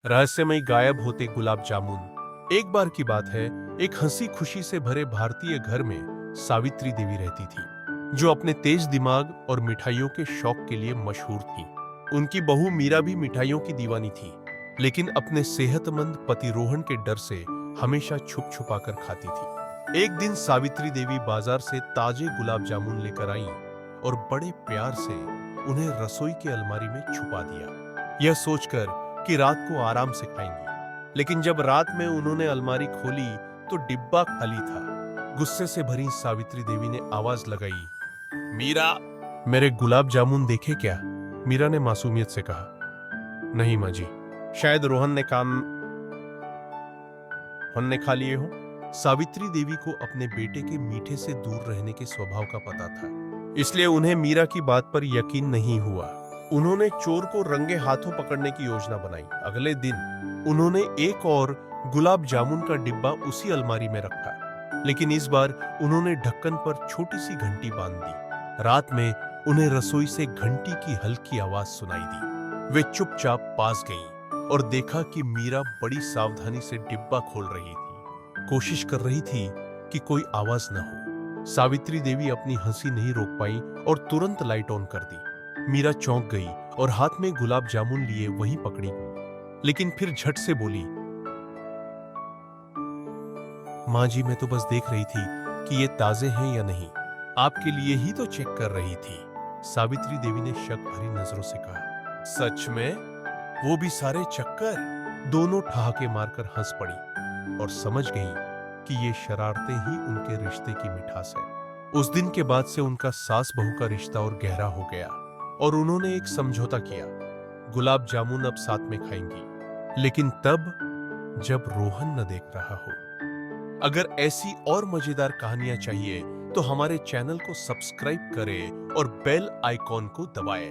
रहस्यमय गायब होते गुलाब जामुन। एक बार की बात है, एक हंसी खुशी से भरे भारतीय घर में सावित्री देवी रहती थी, जो अपने तेज दिमाग और मिठाइयों के शौक के लिए मशहूर थी। उनकी बहू मीरा भी मिठाइयों की दीवानी थी, लेकिन अपने सेहतमंद पति रोहन के डर से हमेशा छुप छुपा कर खाती थी। एक दिन सावित्री देवी बाजार से ताजे गुलाब जामुन लेकर आईं और बड़े प्यार से उन्हें रसोई की अलमारी में छुपा दिया, यह सोचकर कि रात को आराम से खाएंगी। लेकिन जब रात में उन्होंने अलमारी खोली तो डिब्बा खाली था। गुस्से से भरी सावित्री देवी ने आवाज लगाई, मीरा, मेरे गुलाब जामुन देखे क्या? मीरा ने मासूमियत से कहा, नहीं माँ जी, शायद रोहन ने खा लिए हो। सावित्री देवी को अपने बेटे के मीठे से दूर रहने के स्वभाव का पता था, इसलिए उन्हें मीरा की बात पर यकीन नहीं हुआ। उन्होंने चोर को रंगे हाथों पकड़ने की योजना बनाई। अगले दिन उन्होंने एक और गुलाब जामुन का डिब्बा उसी अलमारी में रखा, लेकिन इस बार उन्होंने ढक्कन पर छोटी सी घंटी बांध दी। रात में उन्हें रसोई से घंटी की हल्की आवाज सुनाई दी। वे चुपचाप पास गईं और देखा कि मीरा बड़ी सावधानी से डिब्बा खोल रही थी, कोशिश कर रही थी कि कोई आवाज न हो। सावित्री देवी अपनी हंसी नहीं रोक पाई और तुरंत लाइट ऑन कर दी। मीरा चौंक गई और हाथ में गुलाब जामुन लिए वहीं पकड़ी, लेकिन फिर झट से बोली, माँ जी, मैं तो बस देख रही थी कि ये ताजे हैं या नहीं, आपके लिए ही तो चेक कर रही थी। सावित्री देवी ने शक भरी नजरों से कहा, सच में? वो भी सारे चक्कर? दोनों ठहाके मारकर हंस पड़ी और समझ गई कि ये शरारतें ही उनके रिश्ते की मिठास है। उस दिन के बाद से उनका सास बहू का रिश्ता और गहरा हो गया और उन्होंने एक समझौता किया, गुलाब जामुन अब साथ में खाएंगी, लेकिन तब जब रोहन न देख रहा हो। अगर ऐसी और मजेदार कहानियां चाहिए तो हमारे चैनल को सब्सक्राइब करें और बेल आइकॉन को दबाएं।